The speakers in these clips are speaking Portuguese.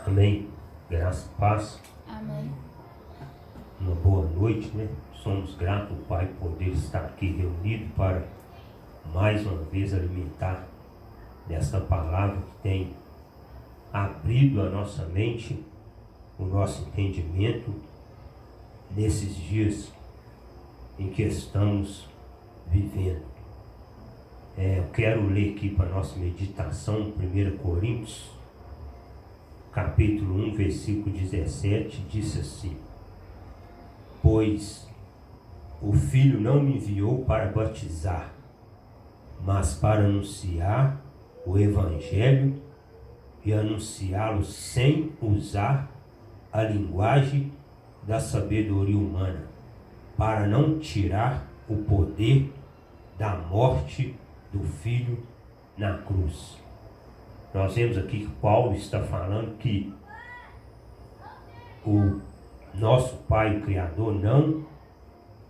Amém. Graça e paz. Amém. Uma boa noite, né? Somos gratos, Pai, por poder estar aqui reunido para mais uma vez alimentar desta palavra que tem abrido a nossa mente, o nosso entendimento nesses dias em que estamos vivendo. Eu quero ler aqui para a nossa meditação 1 Coríntios, capítulo 1, versículo 17, disse assim: Pois o Filho não me enviou para batizar, mas para anunciar o Evangelho e anunciá-lo sem usar a linguagem da sabedoria humana, para não tirar o poder da morte do Filho na cruz. Nós vemos aqui que Paulo está falando que o nosso Pai, o Criador,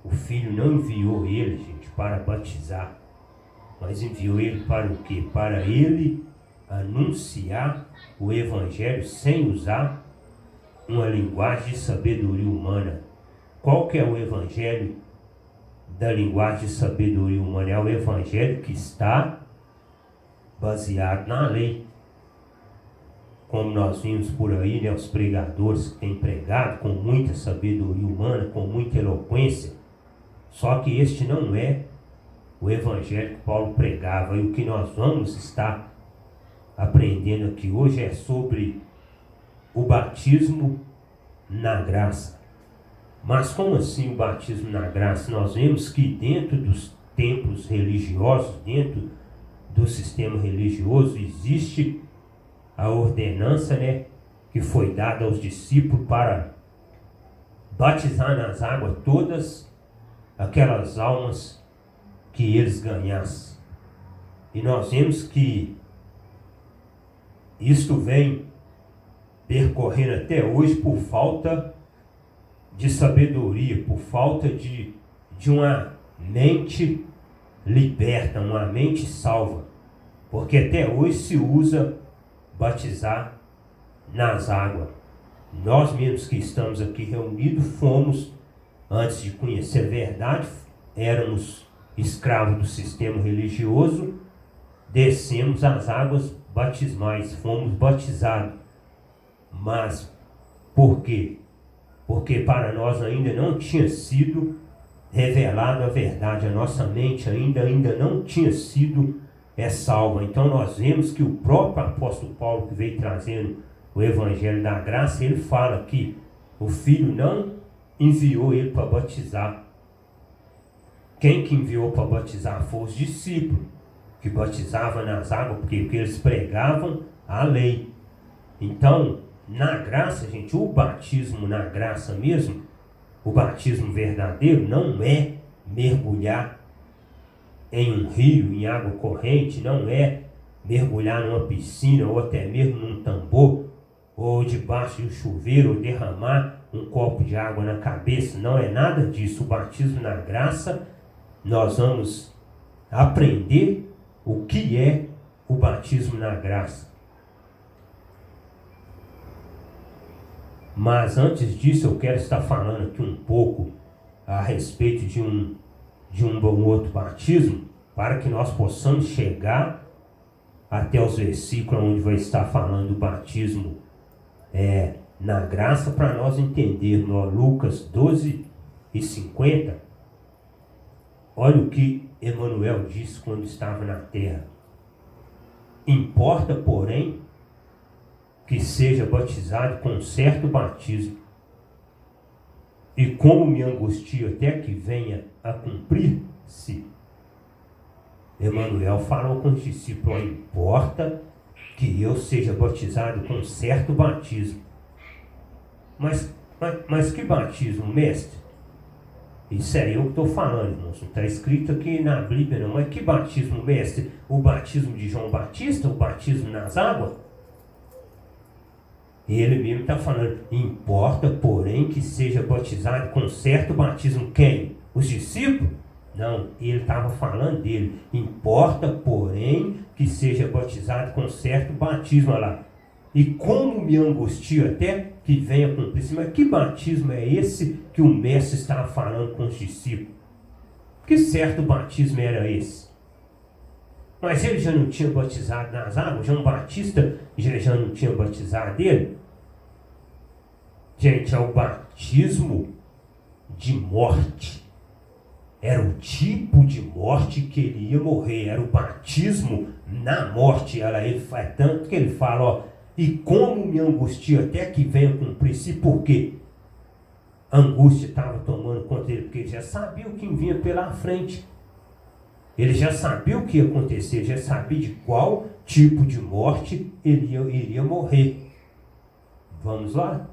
o Filho não enviou ele, gente, para batizar, mas enviou ele para o quê? Para ele anunciar o Evangelho sem usar uma linguagem de sabedoria humana. Qual que é o Evangelho da linguagem de sabedoria humana? É o Evangelho que está baseado na lei. Como nós vimos por aí, né, os pregadores que têm pregado com muita sabedoria humana, com muita eloquência. Só que este não é o Evangelho que Paulo pregava. E o que nós vamos estar aprendendo aqui hoje é sobre o batismo na graça. Mas como assim o batismo na graça? Nós vemos que dentro dos templos religiosos, dentro do sistema religioso, existe a ordenança, né, que foi dada aos discípulos para batizar nas águas todas aquelas almas que eles ganhassem. E nós vemos que isto vem percorrendo até hoje por falta de sabedoria, por falta de uma mente liberta, uma mente salva. Porque até hoje se usa batizar nas águas. Nós mesmos que estamos aqui reunidos fomos, antes de conhecer a verdade, éramos escravos do sistema religioso, descemos as águas batismais, fomos batizados. Mas por quê? Porque para nós ainda não tinha sido revelada a verdade, a nossa mente ainda não tinha sido salva. Então nós vemos que o próprio apóstolo Paulo, que veio trazendo o Evangelho da graça, ele fala que o Filho não enviou ele para batizar. Quem que enviou para batizar foram os discípulos, que batizavam nas águas, porque eles pregavam a lei. Então, na graça, gente, o batismo na graça mesmo, o batismo verdadeiro, não é mergulhar em um rio, em água corrente, não é mergulhar numa piscina, ou até mesmo num tambor, ou debaixo de um chuveiro, ou derramar um copo de água na cabeça. Não é nada disso. O batismo na graça, nós vamos aprender o que é o batismo na graça. Mas antes disso, eu quero estar falando aqui um pouco a respeito de um ou outro batismo, para que nós possamos chegar até os versículos onde vai estar falando do batismo na graça, para nós entendermos. Lucas 12:50. Olha o que Emmanuel disse quando estava na terra: Importa, porém, que seja batizado com certo batismo, e como me angustio até que venha a cumprir-se. Emmanuel falou com os discípulos: importa que eu seja batizado com certo batismo. Mas que batismo, mestre? Isso é eu que estou falando, irmãos. Não está escrito aqui na Bíblia não. Mas que batismo, mestre? O batismo de João Batista? O batismo nas águas? Ele mesmo está falando: importa, porém, que seja batizado com certo batismo. Quem? Os discípulos? Não, ele estava falando dele. Importa, porém, que seja batizado com certo batismo. Olha lá. e como me angustio até que venha cumprir-se. Mas que batismo é esse que o mestre estava falando com os discípulos? Que certo batismo era esse? Mas ele já não tinha batizado nas águas? João Batista já não tinha batizado ele? Gente, é o batismo de morte. Era o tipo de morte que ele ia morrer. Era o batismo na morte. Ele faz tanto que ele fala, ó, e como me angustio até que venha cumprir-se. Por quê? A angústia estava tomando conta dele, porque ele já sabia o que vinha pela frente. Ele já sabia o que ia acontecer, já sabia de qual tipo de morte ele iria morrer. Vamos lá?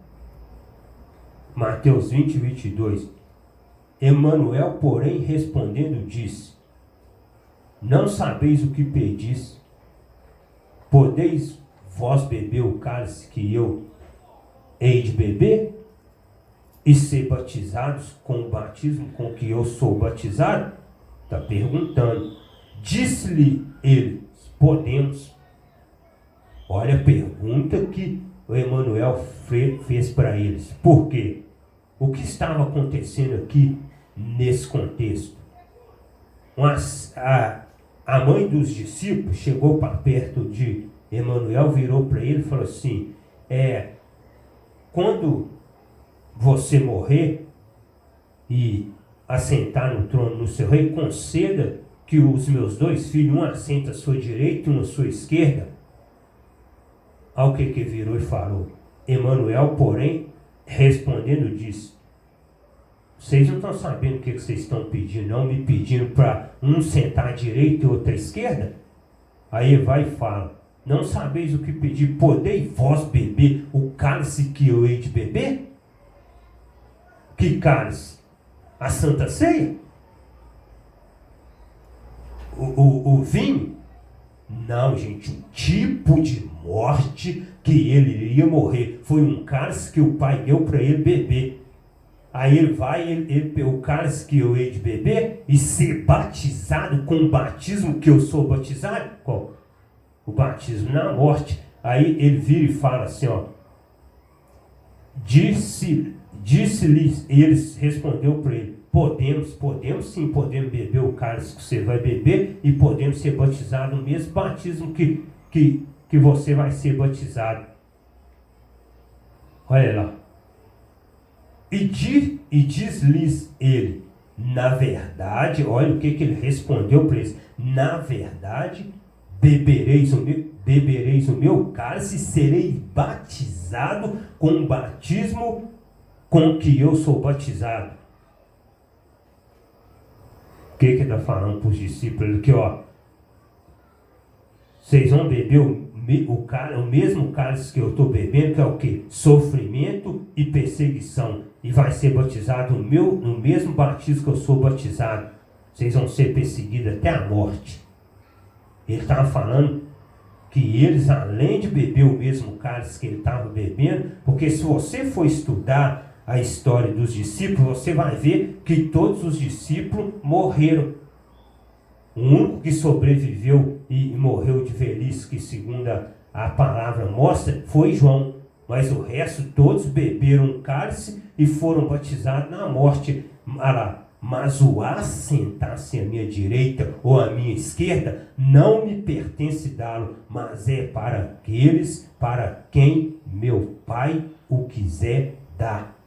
Mateus 20, 22. Emanuel, porém, respondendo, disse: não sabeis o que pedis. Podeis vós beber o cálice que eu hei de beber? E ser batizados com o batismo com que eu sou batizado? Está perguntando. Disse-lhe ele: podemos. Olha a pergunta que o Emanuel fez para eles. Por quê? O que estava acontecendo aqui nesse contexto? A mãe dos discípulos chegou para perto de Emanuel, virou para ele e falou assim: quando você morrer e assentar no trono no seu rei, conceda que os meus dois filhos, um assenta à sua direita e um à sua esquerda. Ao que virou e falou. Emanuel, porém, respondendo, disse: vocês não estão sabendo o que vocês estão pedindo, não? Me pedindo para um sentar à direita e outro à esquerda? Aí vai e fala: não sabeis o que pedir, podeis vós beber o cálice que eu hei de beber? Que cálice? A Santa Ceia? O vinho? Não, gente, o tipo de morte que ele iria morrer foi um cálice que o pai deu para ele beber. Aí ele vai, o cálice que eu hei de beber e ser batizado com o batismo que eu sou batizado? Qual? O batismo na morte. Aí ele vira e fala assim, ó: disse-lhes, eles respondeu para ele: podemos sim, podemos beber o cálice que você vai beber e podemos ser batizados no mesmo batismo que você vai ser batizado. Olha lá. E diz-lhes ele: na verdade, olha o que ele respondeu para eles: na verdade, bebereis o meu cálice e serei batizado com o batismo com que eu sou batizado. O que ele está falando para os discípulos aqui, ó? Vocês vão beber o mesmo cálice que eu estou bebendo, que é o quê? Sofrimento e perseguição. E vai ser batizado no mesmo batismo que eu sou batizado. Vocês vão ser perseguidos até a morte. Ele estava falando que eles, além de beber o mesmo cálice que ele estava bebendo, porque se você for estudar a história dos discípulos, você vai ver que todos os discípulos morreram. O único que sobreviveu e morreu de velhice, que segundo a palavra mostra, foi João. Mas o resto, todos beberam um cálice e foram batizados na morte. Mas o assentar-se à minha direita ou à minha esquerda não me pertence dá-lo, mas é para aqueles para quem meu Pai o quiser dar.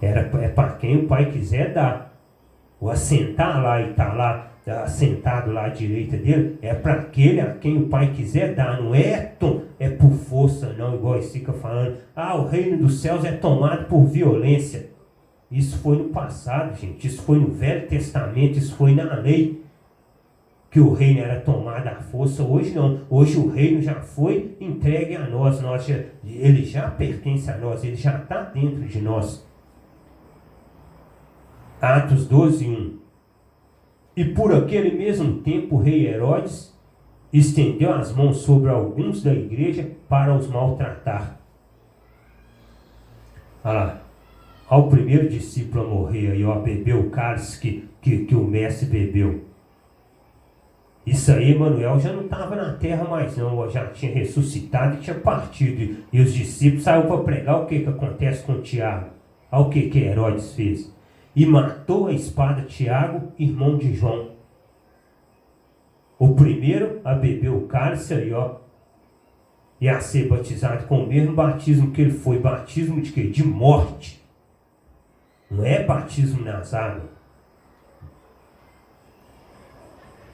É para quem o Pai quiser dar. O assentar lá e estar lá, assentado lá à direita dele, é para aquele a quem o Pai quiser dar. Não é por força não, igual ele fica falando: o reino dos céus é tomado por violência. Isso foi no passado, gente. Isso foi no Velho Testamento, isso foi na lei, que o reino era tomado à força. Hoje não. Hoje o reino já foi entregue a nós. Ele já pertence a nós, ele já está dentro de nós. Atos 12, 1. E por aquele mesmo tempo o rei Herodes estendeu as mãos sobre alguns da igreja para os maltratar. Olha lá. Ao primeiro discípulo a morrer, aí, ó, bebeu o cálice que o mestre bebeu. Isso aí, Emanuel já não estava na terra mais não, já tinha ressuscitado e tinha partido. E os discípulos saíram para pregar. O que acontece com Tiago? Olha o que Herodes fez. E matou a espada Tiago, irmão de João. O primeiro a beber o cálice aí, ó. E a ser batizado com o mesmo batismo que ele foi. Batismo de quê? De morte. Não é batismo nas águas.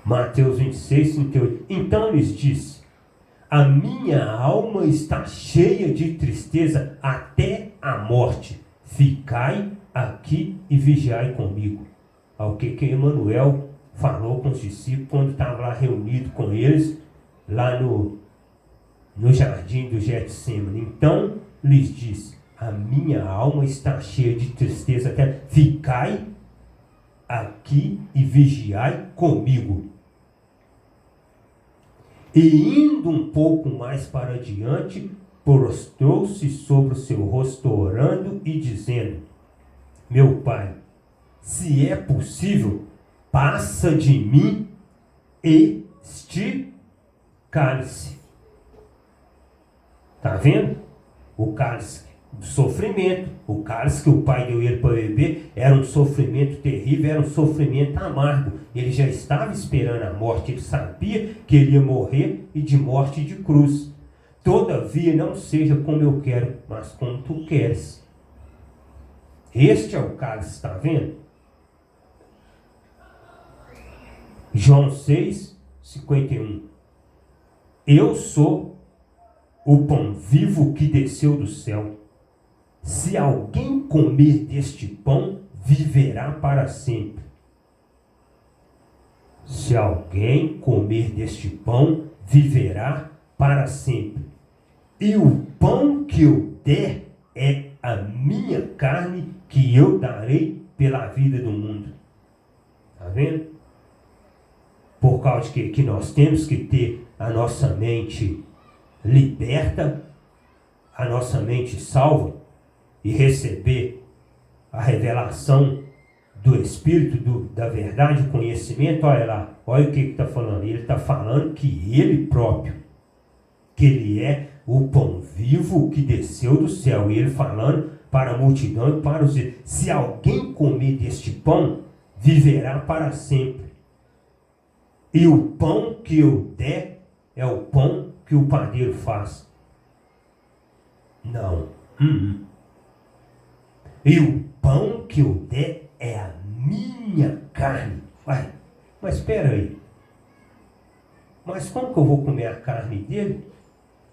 Mateus 26, 38. Então lhes disse: a minha alma está cheia de tristeza até a morte. Ficai aqui e vigiai comigo. O que Emanuel falou com os discípulos quando estava lá reunido com eles, lá no jardim do Getsemane. Então lhes disse: a minha alma está cheia de tristeza até. Ficai aqui e vigiai comigo. E indo um pouco mais para adiante, prostrou-se sobre o seu rosto, orando e dizendo: meu Pai, se é possível, passa de mim este cálice. Está vendo? O cálice do sofrimento, o cálice que o pai deu ele para beber, era um sofrimento terrível, era um sofrimento amargo. Ele já estava esperando a morte, ele sabia que ele ia morrer e de morte de cruz. Todavia, não seja como eu quero, mas como tu queres. Este é o cálice, está vendo? João 6, 51. Eu sou o pão vivo que desceu do céu. Se alguém comer deste pão, viverá para sempre. Se alguém comer deste pão, viverá para sempre. E o pão que eu der é a minha carne, que eu darei pela vida do mundo. Está vendo? Por causa que nós temos que ter a nossa mente liberta, a nossa mente salva, e receber a revelação do Espírito, da verdade, do conhecimento. Olha lá, olha o que está falando. Ele está falando que ele próprio, que ele é o pão vivo que desceu do céu. E ele falando para a multidão e para os... Se alguém comer deste pão, viverá para sempre. E o pão que eu der é o pão que o padeiro faz. Não. E o pão que eu der é a minha carne. Vai, mas espera aí. Mas como que eu vou comer a carne dele?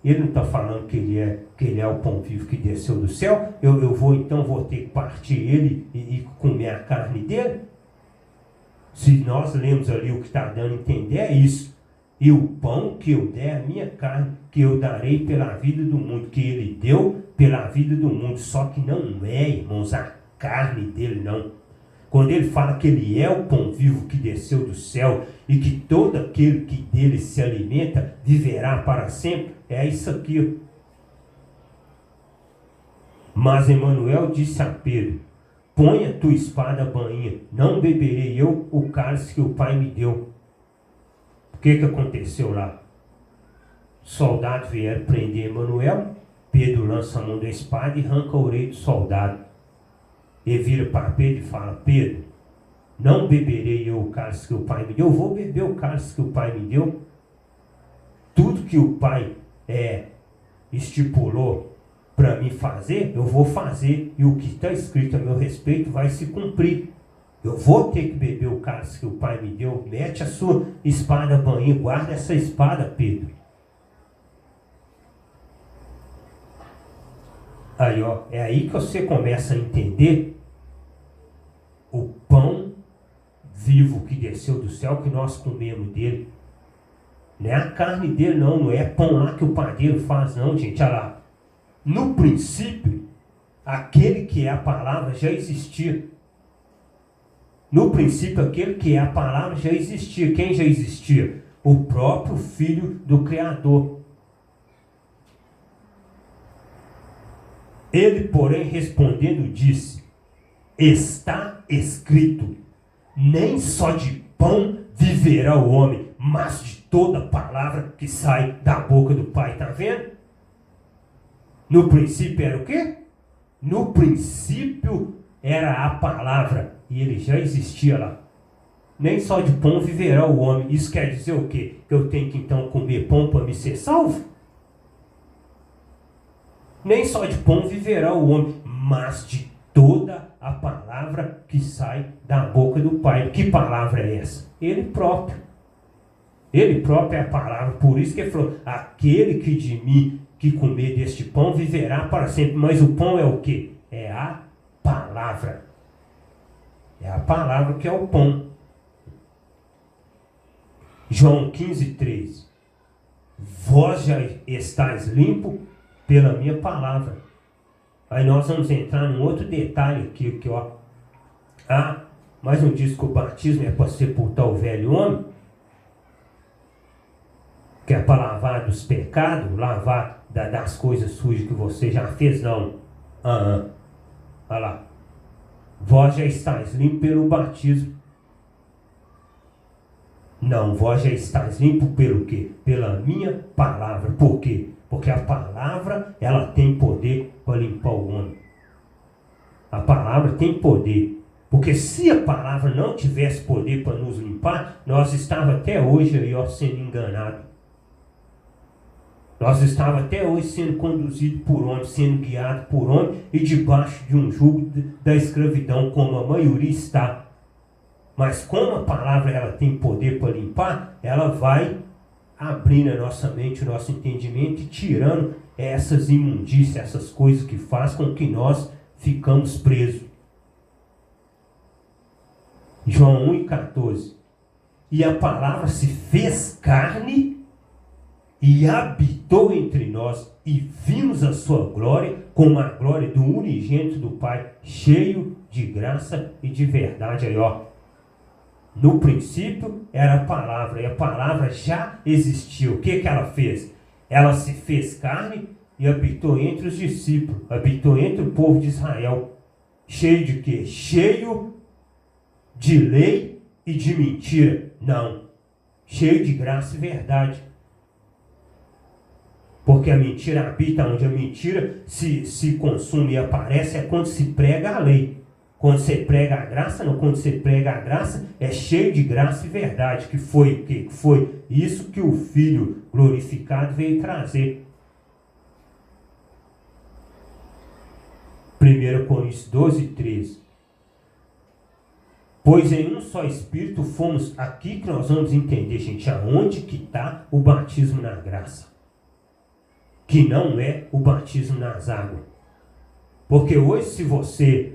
Ele não está falando que ele é o pão vivo que desceu do céu. Eu vou ter que partir ele e comer a carne dele? Se nós lemos ali o que está dando a entender, é isso. E o pão que eu der é a minha carne, que eu darei pela vida do mundo, que ele deu pela vida do mundo. Só que não é, irmãos, a carne dele, não. Quando ele fala que ele é o pão vivo que desceu do céu e que todo aquele que dele se alimenta viverá para sempre, é isso aqui. Mas Emanuel disse a Pedro: põe a tua espada à bainha, não beberei eu o cálice que o Pai me deu. O que aconteceu lá? Soldados vieram prender Emanuel. Pedro lança a mão da espada e arranca a orelha do soldado. Ele vira para Pedro e fala: Pedro, não beberei eu o cálice que o Pai me deu. Eu vou beber o cálice que o Pai me deu. Tudo que o Pai estipulou para mim fazer, eu vou fazer. E o que está escrito a meu respeito vai se cumprir. Eu vou ter que beber o cálice que o Pai me deu. Mete a sua espada à bainha. Guarda essa espada, Pedro. Aí, ó, é aí que você começa a entender o pão vivo que desceu do céu, que nós comemos dele. Não é a carne dele, não. Não é pão lá que o padeiro faz, não, gente. Olha lá. No princípio, aquele que é a palavra já existia. No princípio, aquele que é a palavra já existia. Quem já existia? O próprio Filho do Criador. Ele, porém, respondendo, disse: está escrito, nem só de pão viverá o homem, mas de toda palavra que sai da boca do Pai. Está vendo? No princípio era o quê? No princípio era a palavra. E ele já existia lá. Nem só de pão viverá o homem. Isso quer dizer o quê? Que eu tenho que então comer pão para me ser salvo? Nem só de pão viverá o homem, mas de toda a palavra que sai da boca do Pai. Que palavra é essa? Ele próprio. Ele próprio é a palavra. Por isso que ele falou, aquele que de mim que comer deste pão viverá para sempre. Mas o pão é o quê? É a palavra. É a palavra que é o pão. João 15:3. Vós já estáis limpo pela minha palavra. Aí nós vamos entrar num outro detalhe aqui, ó. Mas não diz que o batismo é para sepultar o velho homem? Que é para lavar dos pecados, lavar das coisas sujas que você já fez? Não. Olha lá. Vós já estáis limpo pelo batismo. Não, vós já estáis limpo pelo quê? Pela minha palavra. Por quê? Porque a palavra, ela tem poder para limpar o homem. A palavra tem poder. Porque se a palavra não tivesse poder para nos limpar, nós estávamos até hoje aí, ó, sendo enganados. Nós estávamos até hoje sendo conduzidos por homem, sendo guiados por homem e debaixo de um jugo da escravidão, como a maioria está. Mas como a palavra ela tem poder para limpar, ela vai abrindo a nossa mente, o nosso entendimento e tirando essas imundícias, essas coisas que faz com que nós ficamos presos. João 1:14. E a palavra se fez carne e habitou entre nós, e vimos a sua glória como a glória do unigênito do Pai, cheio de graça e de verdade. Aí, ó. No princípio era a palavra, e a palavra já existia. O que ela fez? Ela se fez carne e habitou entre os discípulos, habitou entre o povo de Israel. Cheio de quê? Cheio de lei e de mentira. Não. Cheio de graça e verdade. Porque a mentira habita onde a mentira se consome e aparece é quando se prega a lei. Quando você prega a graça, não, quando você prega a graça, é cheio de graça e verdade, que foi o quê? Que foi isso que o Filho glorificado veio trazer. 1 Coríntios 12:13. Pois em um só Espírito fomos, aqui que nós vamos entender, gente, aonde que está o batismo na graça. Que não é o batismo nas águas. Porque hoje, se você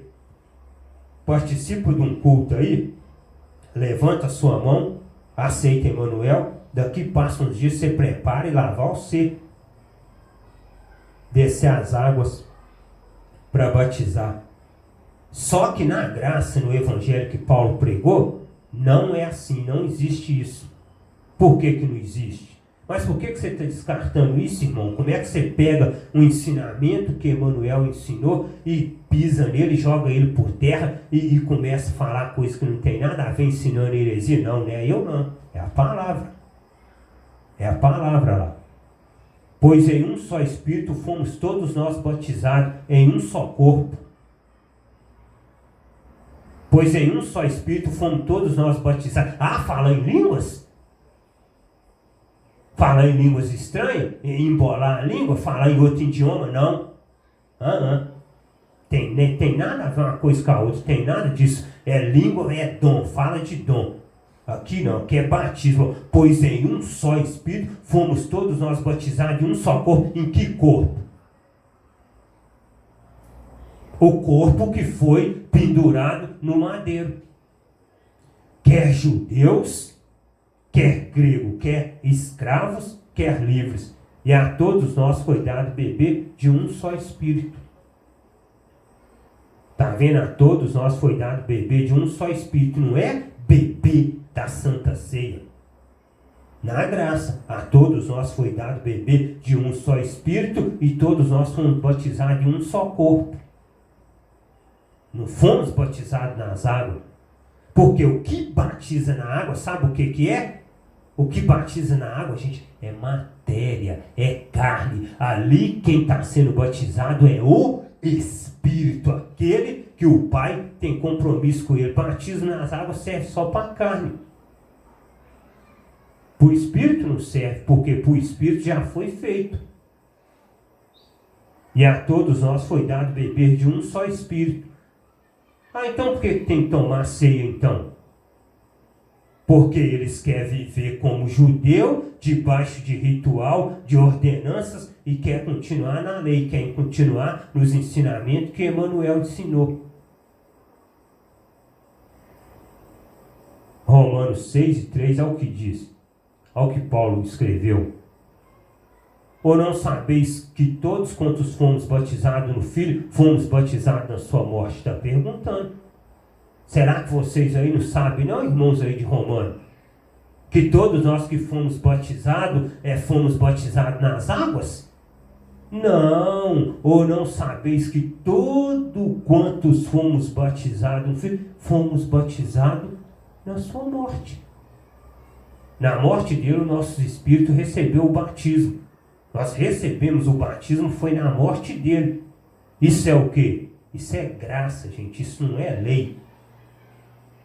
participa de um culto aí, levanta a sua mão, aceita Emmanuel, daqui passa uns dias, você prepara e lavar você. Descer as águas para batizar. Só que na graça, no evangelho que Paulo pregou, não é assim, não existe isso. Por que não existe? Mas por que você está descartando isso, irmão? Como é que você pega um ensinamento que Emmanuel ensinou e pisa nele, joga ele por terra e começa a falar coisas que não tem nada a ver ensinando heresia? Não, não é eu não. É a palavra. É a palavra lá. Pois em um só Espírito fomos todos nós batizados em um só corpo. Pois em um só Espírito fomos todos nós batizados. Fala em línguas? Falar em línguas estranhas, embolar a língua, falar em outro idioma, não. Tem nada a ver uma coisa com a outra, tem nada disso. É língua, é dom, fala de dom. Aqui não, aqui é batismo. Pois em um só Espírito fomos todos nós batizados em um só corpo. Em que corpo? O corpo que foi pendurado no madeiro. Quer judeus, quer grego, quer escravos, quer livres. E a todos nós foi dado beber de um só Espírito. Está vendo? A todos nós foi dado beber de um só Espírito. Não é beber da Santa Ceia. Na graça, a todos nós foi dado beber de um só Espírito e todos nós fomos batizados em um só corpo. Não fomos batizados nas águas. Porque o que batiza na água, sabe o que é? O que batiza na água, gente, é matéria, é carne. Ali quem está sendo batizado é o Espírito, aquele que o Pai tem compromisso com ele. Batismo nas águas serve só para a carne. Para o Espírito não serve, porque para o Espírito já foi feito. E a todos nós foi dado beber de um só Espírito. Então por que tem que tomar ceia então? Porque eles querem viver como judeu, debaixo de ritual, de ordenanças, e quer continuar na lei, quer continuar nos ensinamentos que Emmanuel ensinou. Romanos 6:3 é o que diz, ao que Paulo escreveu. Ou não sabeis que todos quantos fomos batizados no Filho, fomos batizados na sua morte? Está perguntando. Será que vocês aí não sabem, não, irmãos aí de Romano? Que todos nós que fomos batizados, fomos batizados nas águas? Não. Ou não sabeis que todos quantos fomos batizados no Filho, fomos batizados na sua morte? Na morte dele, o nosso espírito recebeu o batismo. Nós recebemos o batismo, foi na morte dele. Isso é o quê? Isso é graça, gente. Isso não é lei.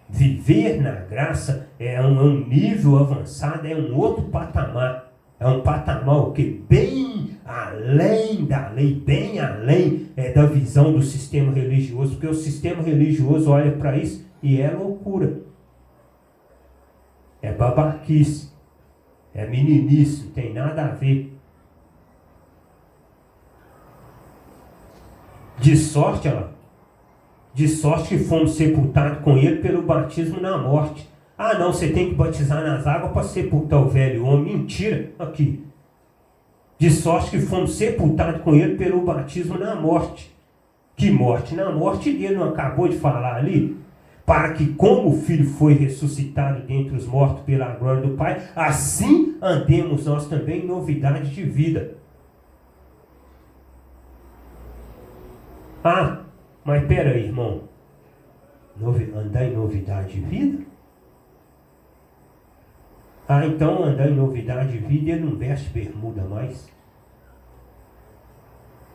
Viver na graça é um nível avançado, é um outro patamar. É um patamar o quê? Bem além da lei, bem além da visão do sistema religioso. Porque o sistema religioso olha para isso e é loucura. É babaquice. É meninice, não tem nada a ver. De sorte que fomos sepultados com ele pelo batismo na morte. Não, você tem que batizar nas águas para sepultar o velho homem. Mentira, aqui. De sorte que fomos sepultados com ele pelo batismo na morte. Que morte? Na morte dele, não acabou de falar ali? Para que, como o Filho foi ressuscitado dentre os mortos pela glória do Pai, assim andemos nós também em novidade de vida. Mas peraí, irmão. Andar em novidade de vida? Então andar em novidade de vida, ele não veste bermuda mais.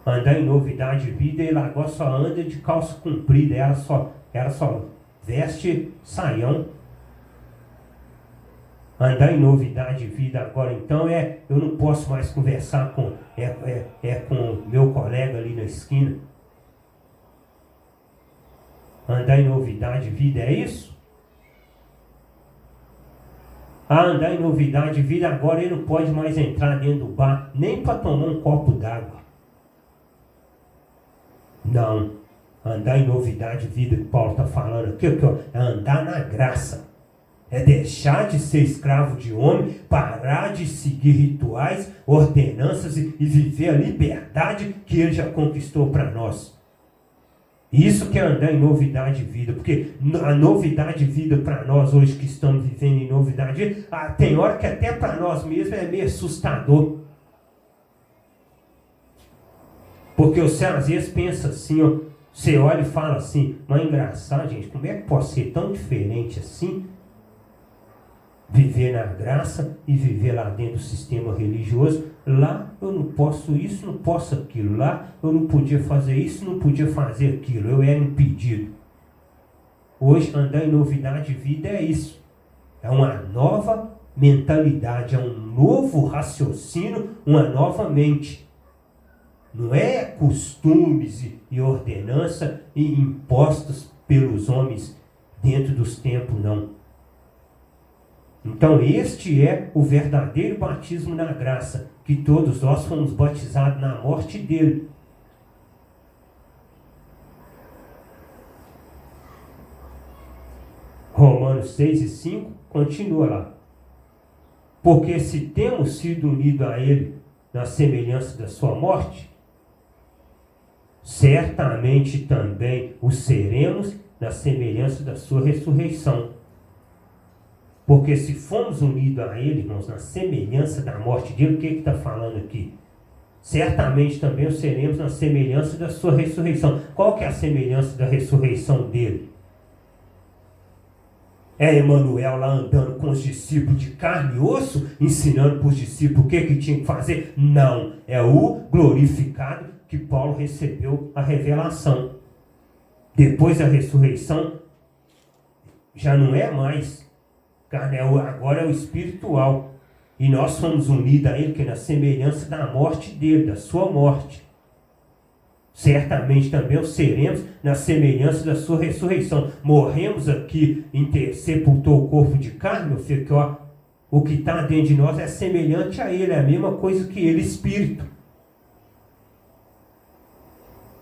Andar em novidade de vida, ele agora só anda de calça comprida. Ela só veste saião. Andar em novidade de vida agora, então, eu não posso mais conversar com meu colega ali na esquina. Andar em novidade de vida é isso? Andar em novidade de vida agora ele não pode mais entrar dentro do bar, nem para tomar um copo d'água. Não. Andar em novidade de vida que Paulo está falando aqui, é andar na graça. É deixar de ser escravo de homem, parar de seguir rituais, ordenanças e viver a liberdade que ele já conquistou para nós. Isso que é andar em novidade de vida, porque a novidade de vida para nós hoje que estamos vivendo em novidade de vida, tem hora que até para nós mesmos é meio assustador. Porque você às vezes pensa assim, você olha e fala assim, mas é engraçado, gente, como é que pode ser tão diferente assim? Viver na graça e viver lá dentro do sistema religioso. Lá eu não posso isso, não posso aquilo. Lá eu não podia fazer isso, não podia fazer aquilo. Eu era impedido. Hoje andar em novidade de vida é isso. É uma nova mentalidade, é um novo raciocínio, uma nova mente. Não é costumes e ordenança e impostos pelos homens dentro dos tempos, não. Então este é o verdadeiro batismo na graça, que todos nós fomos batizados na morte dele. Romanos 6:5 continua lá. Porque se temos sido unidos a ele na semelhança da sua morte, certamente também o seremos na semelhança da sua ressurreição. Porque se fomos unidos a ele, irmãos, na semelhança da morte dele, o que está falando aqui? Certamente também o seremos na semelhança da sua ressurreição. Qual que é a semelhança da ressurreição dele? É Emanuel lá andando com os discípulos de carne e osso, ensinando para os discípulos o que tinha que fazer? Não, é o glorificado que Paulo recebeu a revelação. Depois da ressurreição, já não é mais carne, agora é o espiritual. E nós somos unidos a ele, que é na semelhança da morte dele, da sua morte. Certamente também o seremos na semelhança da sua ressurreição. Morremos aqui, sepultou o corpo de carne, meu filho, que o que está dentro de nós é semelhante a ele, é a mesma coisa que ele, espírito.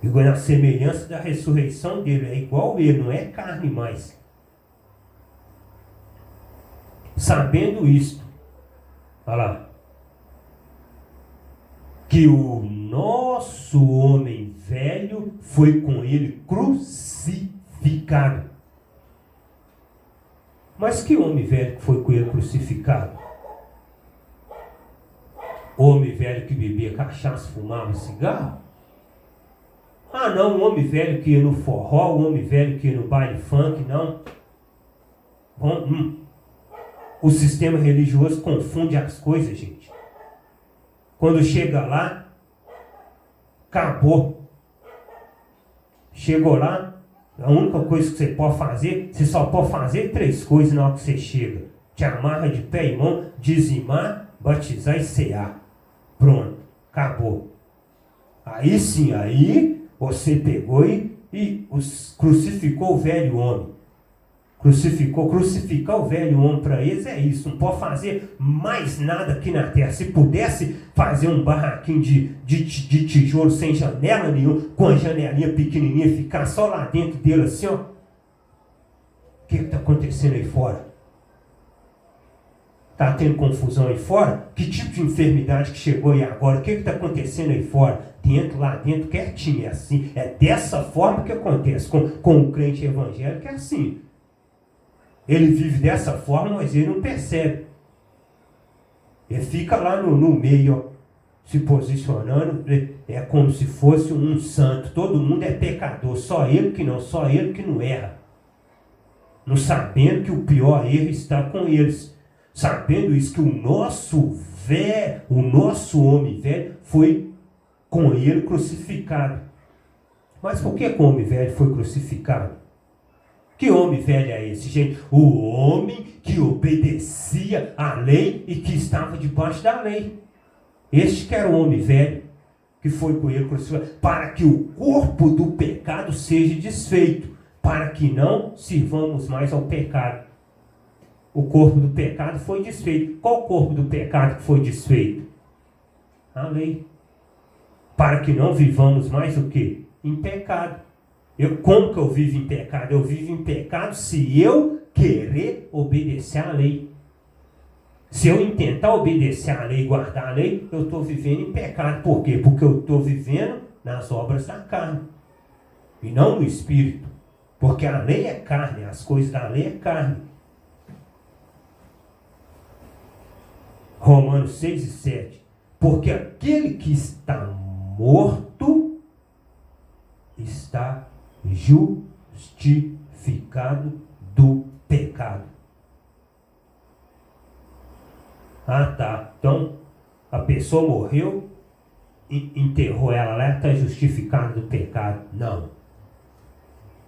Igual na semelhança da ressurreição dele, é igual ele, não é carne mais. Sabendo isto, olha lá, que o nosso homem velho foi com ele crucificado. Mas que homem velho que foi com ele crucificado? Homem velho que bebia cachaça, fumava cigarro? Ah não, o homem velho que ia no forró, o homem velho que ia no baile funk, não. O sistema religioso confunde as coisas, gente. Quando chega lá, acabou. Chegou lá, a única coisa que você pode fazer, você só pode fazer 3 coisas na hora que você chega. Te amarra de pé e mão, dizimar, batizar e cear. Pronto, acabou. Aí sim, aí você pegou e crucificou o velho homem. Crucificar o velho homem para eles é isso. Não pode fazer mais nada aqui na terra. Se pudesse fazer um barraquinho de tijolo sem janela nenhuma, com a janelinha pequenininha, ficar só lá dentro dele assim, ó. O que está acontecendo aí fora? Está tendo confusão aí fora? Que tipo de enfermidade que chegou aí agora? O que está acontecendo aí fora? Lá dentro, quietinho, é assim. É dessa forma que acontece com o crente evangélico, é assim. Ele vive dessa forma, mas ele não percebe. Ele fica lá no meio, ó, se posicionando, é como se fosse um santo. Todo mundo é pecador, só ele que não erra. Não sabendo que o pior erro está com eles. Sabendo isso, que o nosso homem velho foi com ele crucificado. Mas por que o homem velho foi crucificado? Que homem velho é esse, gente? O homem que obedecia à lei e que estava debaixo da lei. Este que era o homem velho que foi com ele crucificado, para que o corpo do pecado seja desfeito, para que não sirvamos mais ao pecado. O corpo do pecado foi desfeito. Qual corpo do pecado que foi desfeito? A lei. Para que não vivamos mais o quê? Em pecado. Como que eu vivo em pecado? Eu vivo em pecado se eu querer obedecer à lei. Se eu intentar obedecer à lei, guardar a lei, eu estou vivendo em pecado. Por quê? Porque eu estou vivendo nas obras da carne. E não no espírito. Porque a lei é carne, as coisas da lei é carne. Romanos 6 e 7. Porque aquele que está morto está justificado do pecado. Ah, tá. Então, a pessoa morreu, enterrou ela lá, está justificado do pecado. Não.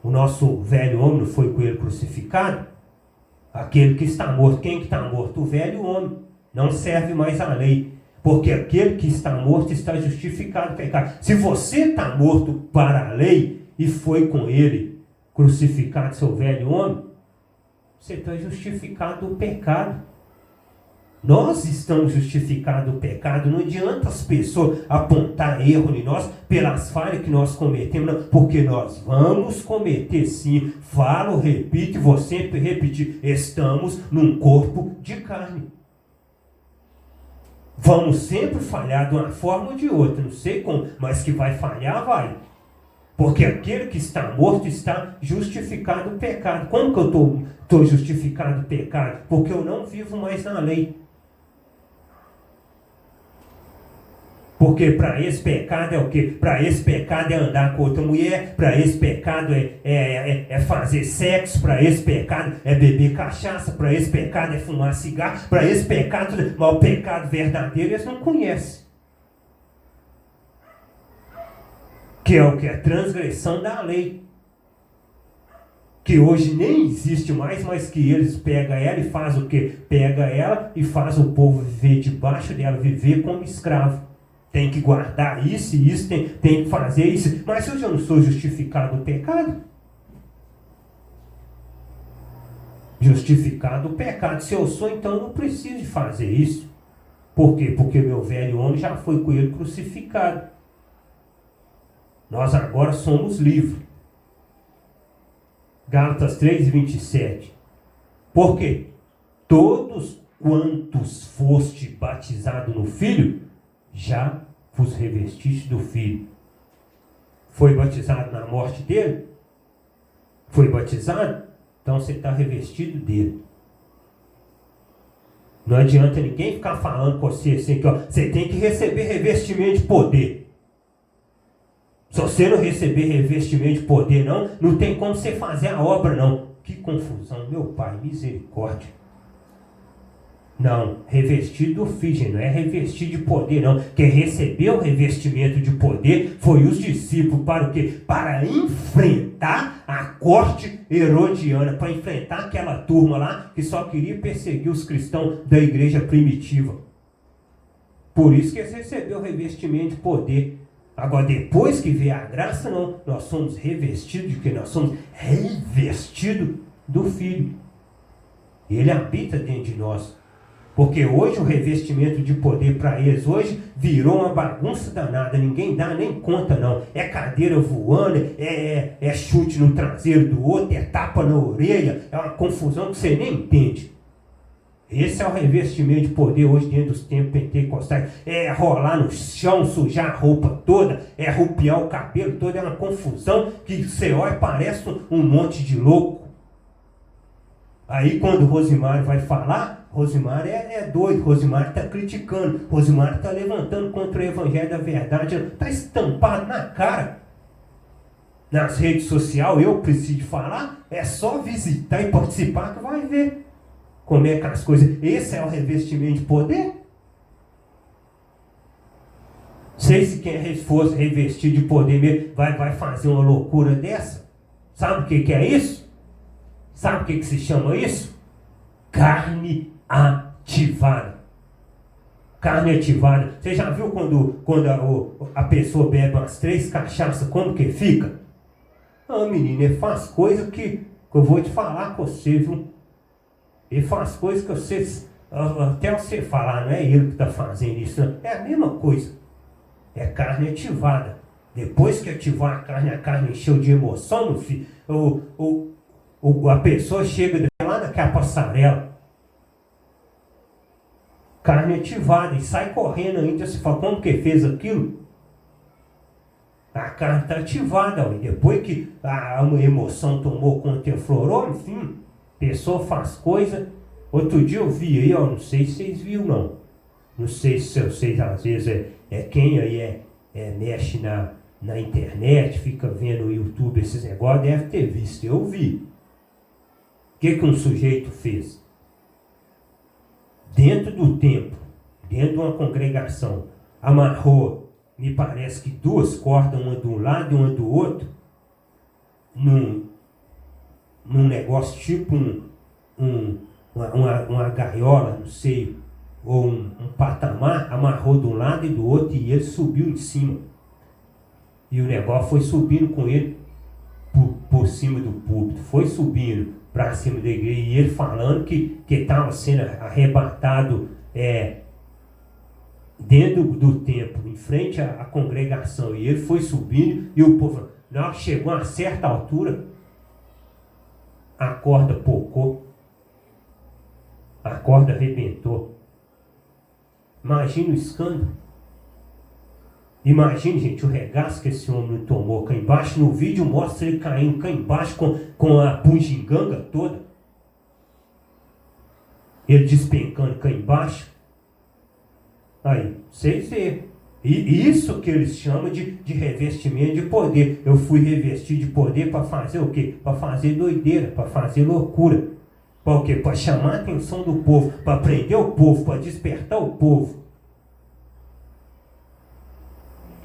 O nosso velho homem não foi com ele crucificado? Aquele que está morto. Quem que está morto? O velho homem. Não serve mais a lei. Porque aquele que está morto está justificado do pecado. Se você está morto para a lei e foi com ele crucificado, seu velho homem, você está justificado do pecado. Nós estamos justificados do pecado. Não adianta as pessoas apontar erro em nós pelas falhas que nós cometemos, não, porque nós vamos cometer sim. Falo, repito, vou sempre repetir. Estamos num corpo de carne. Vamos sempre falhar de uma forma ou de outra, não sei como, mas que vai falhar, vai. Porque aquele que está morto está justificado do pecado. Como que eu estou justificado do pecado? Porque eu não vivo mais na lei. Porque para esse pecado é o quê? Para esse pecado é andar com outra mulher, para esse pecado é fazer sexo, para esse pecado é beber cachaça, para esse pecado é fumar cigarro, para esse pecado, mas o pecado verdadeiro eles não conhecem. Que é o que? A transgressão da lei. Que hoje nem existe mais, mas que eles pegam ela e fazem o quê? Pega ela e faz o povo viver debaixo dela, viver como escravo. Tem que guardar isso e isso, tem que fazer isso. Mas eu já não sou justificado do pecado? Justificado do pecado. Se eu sou, então eu não preciso de fazer isso. Por quê? Porque meu velho homem já foi com ele crucificado. Nós agora somos livres. Gálatas 3:27. Porque todos quantos foste batizado no Filho, já vos revestiste do Filho. Foi batizado na morte dele? Foi batizado? Então você está revestido dele. Não adianta ninguém ficar falando com você assim, que ó, você tem que receber revestimento de poder. Se você não receber revestimento de poder, não tem como você fazer a obra, não. Que confusão, meu Pai, misericórdia. Não, revestido do Filho, não é revestido de poder, não. Quem recebeu o revestimento de poder foi os discípulos. Para o quê? Para enfrentar a corte herodiana, para enfrentar aquela turma lá que só queria perseguir os cristãos da igreja primitiva. Por isso que eles receberam o revestimento de poder. Agora, depois que veio a graça, não. Nós somos revestidos de quê? Nós somos revestidos do Filho. Ele habita dentro de nós. Porque hoje o revestimento de poder para eles hoje virou uma bagunça danada. Ninguém dá nem conta, não. É cadeira voando, é chute no traseiro do outro, é tapa na orelha. É uma confusão que você nem entende. Esse é o revestimento de poder hoje dentro dos tempos pentecostais. É rolar no chão, sujar a roupa toda, é arrupiar o cabelo todo. É uma confusão que você olha e parece um monte de louco. Aí quando o Rosimário vai falar, Rosimário é doido, Rosimário está criticando, Rosimário está levantando contra o Evangelho da Verdade, está estampado na cara. Nas redes sociais, eu preciso falar, é só visitar e participar que vai ver como é que as coisas... Esse é o revestimento de poder? Sei se quem fosse revestido de poder mesmo vai fazer uma loucura dessa. Sabe o que é isso? Sabe o que se chama isso? Carne ativada. Carne ativada. Você já viu quando a pessoa bebe umas 3 cachaças, como que fica? Ah, menino, ele faz coisa que eu vou te falar com você, viu? Ele faz coisa que você... Até você falar, não é ele que está fazendo isso, não. É a mesma coisa. É carne ativada. Depois que ativar a carne encheu de emoção, meu filho, a pessoa chega lá naquela passarela, carne ativada, e sai correndo ainda. Você fala, como que fez aquilo? A carne está ativada, ó, e depois que a emoção tomou conta e aflorou, enfim, a pessoa faz coisa. Outro dia eu vi aí, ó, não sei se vocês viram, não. Não sei se vocês, às vezes, quem aí mexe na internet, fica vendo no YouTube esses negócios, deve ter visto. Eu vi. O que um sujeito fez? Dentro do templo, dentro de uma congregação, amarrou, me parece que 2 cordas, uma de um lado e uma do outro, num negócio tipo uma gaiola, não sei, ou um patamar, amarrou de um lado e do outro e ele subiu em cima. E o negócio foi subindo com ele por cima do púlpito, foi subindo para cima da igreja, e ele falando que estava sendo arrebatado dentro do templo, em frente à congregação, e ele foi subindo, e o povo, na hora que chegou a uma certa altura, a corda pocou, a corda arrebentou. Imagina o escândalo. Imagine, gente, o regaço que esse homem tomou cá embaixo. No vídeo mostra ele caindo cá embaixo com a bugiganga toda. Ele despencando cá embaixo. Aí, vocês vê. E isso que eles chamam de revestimento de poder. Eu fui revestido de poder para fazer o quê? Para fazer doideira, para fazer loucura. Para o quê? Para chamar a atenção do povo, para prender o povo, para despertar o povo.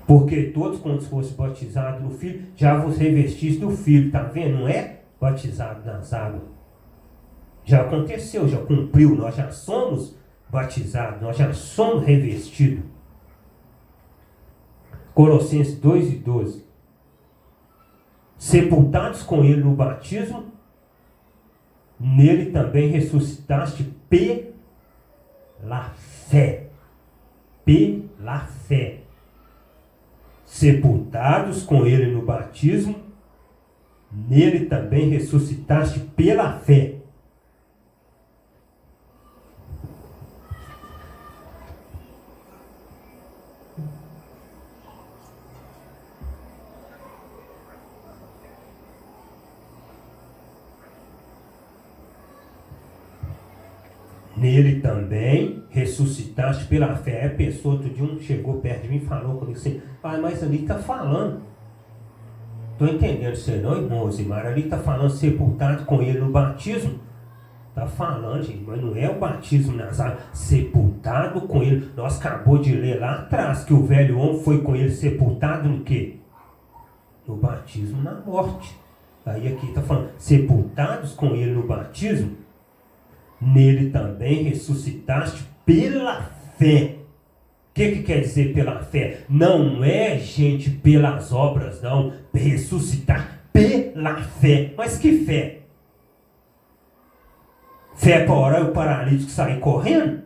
Porque todos, quando fossem batizados no Filho, já vos revestiste do Filho, tá vendo? Não é batizado nas águas. Já aconteceu, já cumpriu, nós já somos batizados, nós já somos revestidos. Colossenses 2:12. Sepultados com ele no batismo, nele também ressuscitaste pela fé. Pela fé. Sepultados com ele no batismo, nele também ressuscitaste pela fé. Nele também ressuscitaste pela fé. Aí a pessoa, outro dia, um chegou perto de mim e falou comigo assim: pai, mas ali está falando. Estou entendendo você não, irmão Osimar. Ali está falando sepultado com ele no batismo. Está falando, gente, mas não é o batismo nas águas. Sepultado com ele. Nós acabou de ler lá atrás que o velho homem foi com ele sepultado no quê? No batismo na morte. Aí aqui está falando, sepultados com ele no batismo, nele também ressuscitaste pela fé. O que quer dizer pela fé? Não é, gente, pelas obras, não. Ressuscitar pela fé. Mas que fé? Fé para orar e o paralítico sair correndo?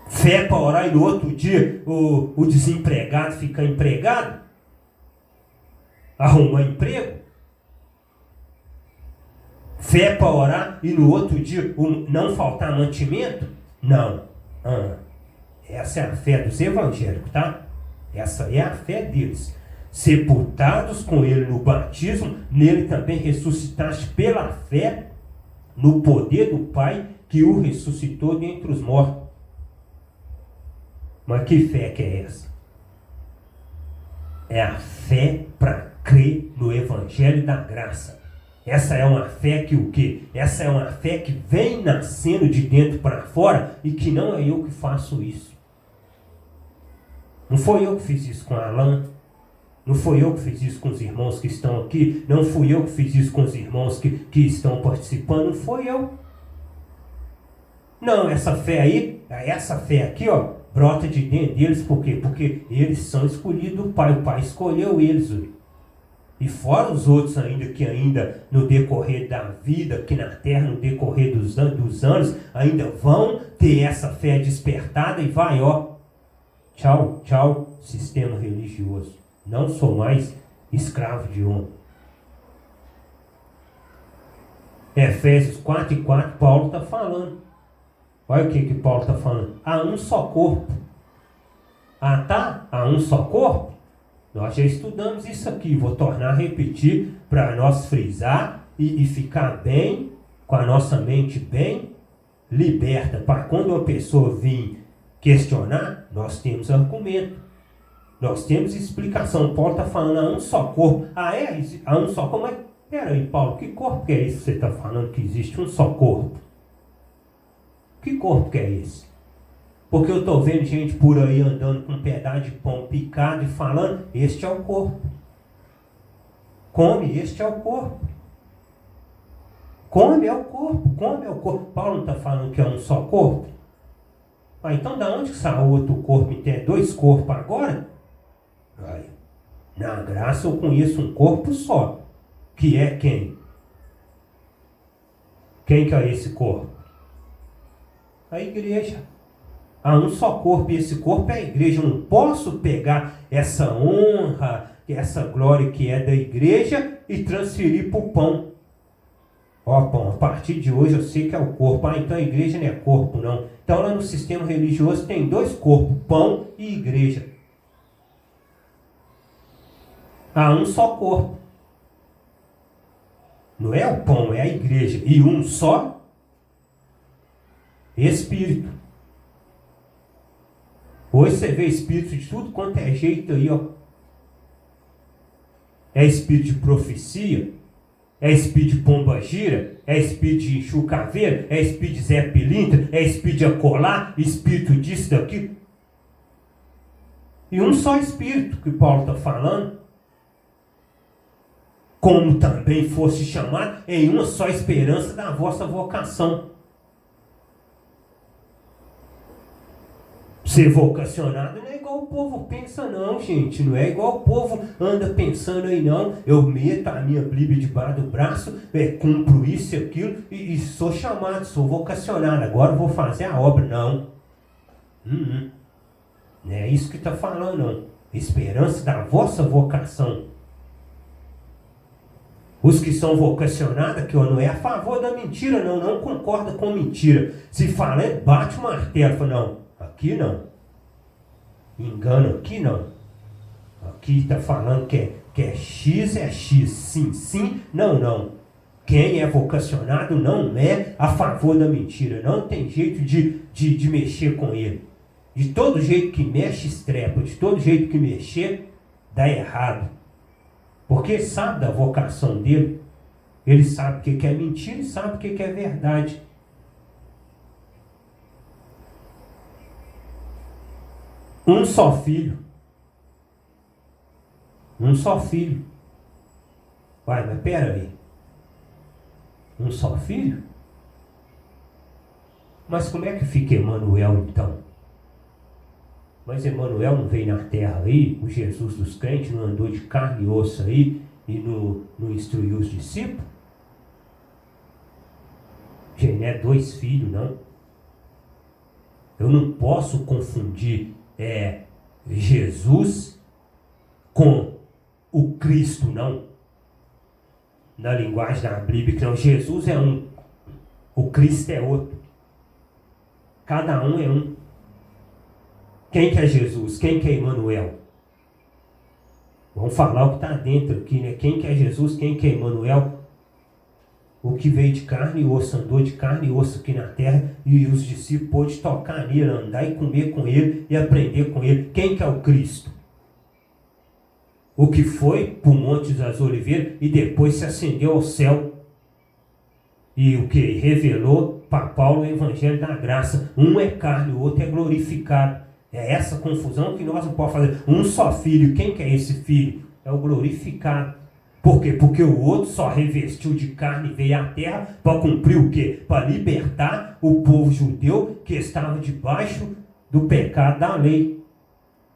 Fé para orar e no outro dia o desempregado ficar empregado? Arrumar emprego? Fé para orar e no outro dia não faltar mantimento? Não. Essa é a fé dos evangélicos, tá? Essa é a fé deles. Sepultados com ele no batismo, nele também ressuscitaste pela fé no poder do Pai que o ressuscitou dentre os mortos. Mas que fé que é essa? É a fé para crer no Evangelho da Graça. Essa é uma fé que o quê? Essa é uma fé que vem nascendo de dentro para fora e que não é eu que faço isso. Não foi eu que fiz isso com a Alain. Não foi eu que fiz isso com os irmãos que estão aqui. Não fui eu que fiz isso com os irmãos que estão participando. Não foi eu. Não, essa fé aí, essa fé aqui, ó, brota de dentro deles. Por quê? Porque eles são escolhidos do Pai. O Pai escolheu eles. E fora os outros ainda, que ainda no decorrer da vida, aqui na terra, no decorrer dos anos, ainda vão ter essa fé despertada e vai, ó, tchau, tchau, sistema religioso. Não sou mais escravo de homem. Efésios 4:4, Paulo está falando. Olha o que Paulo está falando. Há um só corpo. Ah, tá? Há um só corpo? Nós já estudamos isso aqui. Vou tornar a repetir para nós frisar e ficar bem, com a nossa mente bem liberta. Para quando uma pessoa vir questionar, nós temos argumento. Nós temos explicação. Paulo está falando há um só corpo. Ah, é? Há um só corpo? Mas, peraí, Paulo, que corpo que é esse que você está falando que existe um só corpo? Que corpo que é esse? Porque eu estou vendo gente por aí andando com um pedaço de pão picado e falando, este é o corpo. Come, este é o corpo. Come é o corpo, come é o corpo. Paulo não está falando que é um só corpo? Ah, então da onde que saiu outro corpo e tem dois corpos agora? Ai, na graça eu conheço um corpo só. Que é quem? Quem que é esse corpo? A igreja. Há um só corpo e esse corpo é a igreja. Eu não posso pegar essa honra, essa glória que é da igreja e transferir para o pão. Ó, pão, a partir de hoje eu sei que é o corpo. Ah, então a igreja não é corpo, não. Então lá no sistema religioso tem dois corpos, pão e igreja. Há um só corpo. Não é o pão, é a igreja. E um só Espírito. Hoje você vê espírito de tudo quanto é jeito aí, ó. É espírito de profecia, é espírito de pombagira, é espírito de enxucaveira, é espírito de Zé Pilintra, é espírito de acolá, espírito disso, daquilo. E um só espírito que Paulo está falando, como também fosse chamado em uma só esperança da vossa vocação. Ser vocacionado não é igual o povo pensa não, gente. Não é igual o povo anda pensando aí não. Eu meto a minha Bíblia debaixo do braço, cumpro isso e aquilo, e sou chamado, sou vocacionado. Agora vou fazer a obra. Não. Não é isso que está falando, não. Esperança da vossa vocação. Os que são vocacionados, que não é a favor da mentira, não concorda com mentira. Se fala, bate o martelo, fala, não, aqui não. Engano aqui não. Aqui está falando que é X, sim, sim, não. Quem é vocacionado não é a favor da mentira. Não tem jeito de mexer com ele. De todo jeito que mexe, estrepa. De todo jeito que mexer, dá errado. Porque ele sabe da vocação dele. Ele sabe o que é mentira e sabe o que é verdade. Um só filho. Um só filho. Uai, mas pera aí. Um só filho? Mas como é que fica Emanuel então? Mas Emanuel não veio na terra aí, o Jesus dos crentes não andou de carne e osso aí e não instruiu os discípulos? Gente, não é 2 filhos, não. Eu não posso confundir Jesus com o Cristo, não. Na linguagem da Bíblia, não. Jesus é um, o Cristo é outro. Cada um é um. Quem que é Jesus? Quem que é Emanuel? Vamos falar o que está dentro aqui, né? Quem que é Jesus? Quem que é Emanuel? O que veio de carne e osso, andou de carne e osso aqui na terra, e os discípulos pôde tocar nele, andar e comer com ele e aprender com ele. Quem que é o Cristo? O que foi para o Monte das Oliveiras e depois se ascendeu ao céu. E o que revelou para Paulo o Evangelho da Graça. Um é carne, o outro é glorificado. É essa confusão que nós não podemos fazer. Um só filho. Quem que é esse filho? É o glorificado. Por quê? Porque o outro só revestiu de carne e veio à terra para cumprir o quê? Para libertar o povo judeu que estava debaixo do pecado da lei.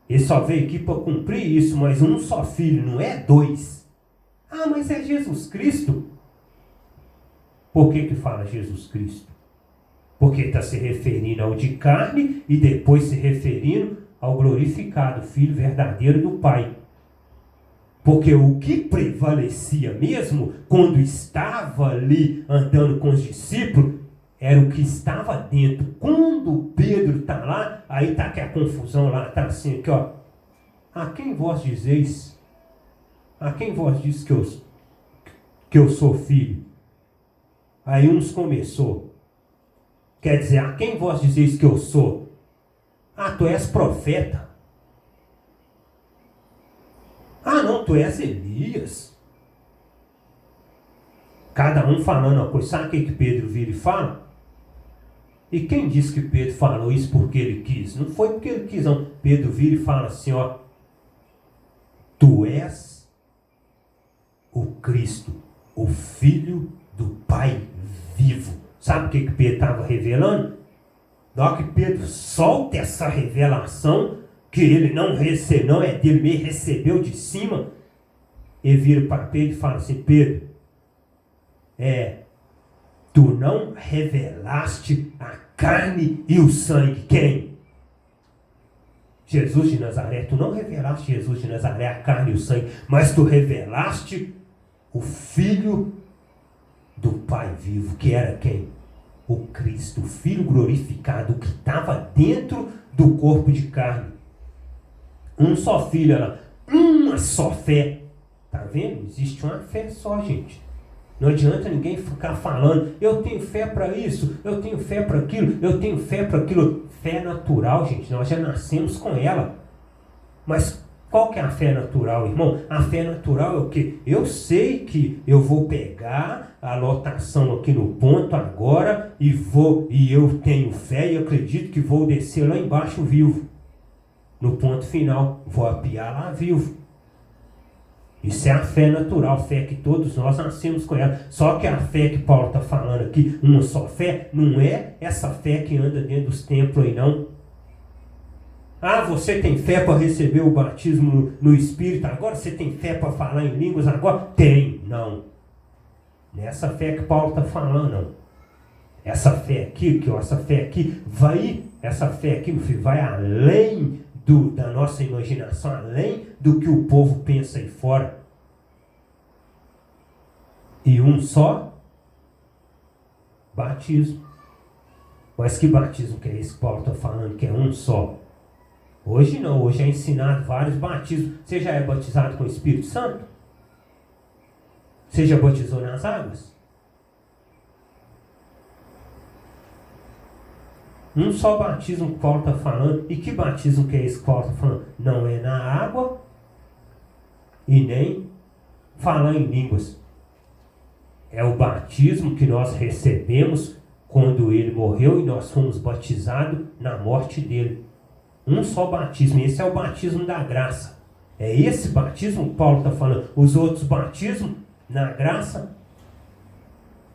Ele só veio aqui para cumprir isso, mas um só filho, não é 2. Ah, mas é Jesus Cristo. Por que fala Jesus Cristo? Porque está se referindo ao de carne e depois se referindo ao glorificado, Filho verdadeiro do Pai. Porque o que prevalecia mesmo, quando estava ali andando com os discípulos, era o que estava dentro. Quando Pedro está lá, aí está que a confusão lá, está assim, aqui, ó. A quem vós dizeis? A quem vós diz que eu sou filho? Aí uns começou. Quer dizer, a quem vós dizeis que eu sou? Ah, tu és profeta. Ah, não, tu és Elias. Cada um falando uma coisa. Sabe o que Pedro vira e fala? E quem disse que Pedro falou isso porque ele quis? Não foi porque ele quis, não. Pedro vira e fala assim, ó. Tu és o Cristo, o Filho do Pai vivo. Sabe o que Pedro estava revelando? Na hora que Pedro solta essa revelação, que ele não recebeu, não é dele, me recebeu de cima, ele vira para Pedro e fala assim, Pedro, tu não revelaste a carne e o sangue. Quem? Jesus de Nazaré. Tu não revelaste Jesus de Nazaré, a carne e o sangue, mas tu revelaste o Filho do Pai vivo, que era quem? O Cristo, o Filho glorificado, que estava dentro do corpo de carne. Um só filho, uma só fé. Tá vendo? Existe uma fé só, gente. Não adianta ninguém ficar falando, eu tenho fé para isso, eu tenho fé para aquilo, eu tenho fé para aquilo. Fé natural, gente, nós já nascemos com ela. Mas qual que é a fé natural, irmão? A fé natural é o quê? Eu sei que eu vou pegar a lotação aqui no ponto agora e eu tenho fé e acredito que vou descer lá embaixo vivo. No ponto final, vou apiar lá vivo. Isso é a fé natural, fé que todos nós nascemos com ela. Só que a fé que Paulo está falando aqui, uma só fé, não é essa fé que anda dentro dos templos aí não. Ah, você tem fé para receber o batismo no Espírito agora? Você tem fé para falar em línguas agora? Tem, não. Nessa fé que Paulo está falando, não. Essa fé aqui, essa fé aqui, meu filho, vai além da nossa imaginação, além do que o povo pensa aí fora. E um só batismo. Mas que batismo que é esse que Paulo está falando, que é um só? Hoje não, hoje é ensinado vários batismos. Você já é batizado com o Espírito Santo? Você já batizou nas águas? Um só batismo que Paulo está falando. E que batismo que é esse que Paulo está falando? Não é na água e nem falar em línguas. É o batismo que nós recebemos quando ele morreu e nós fomos batizados na morte dele. Um só batismo. Esse é o batismo da graça. É esse batismo que Paulo está falando. Os outros batismos na graça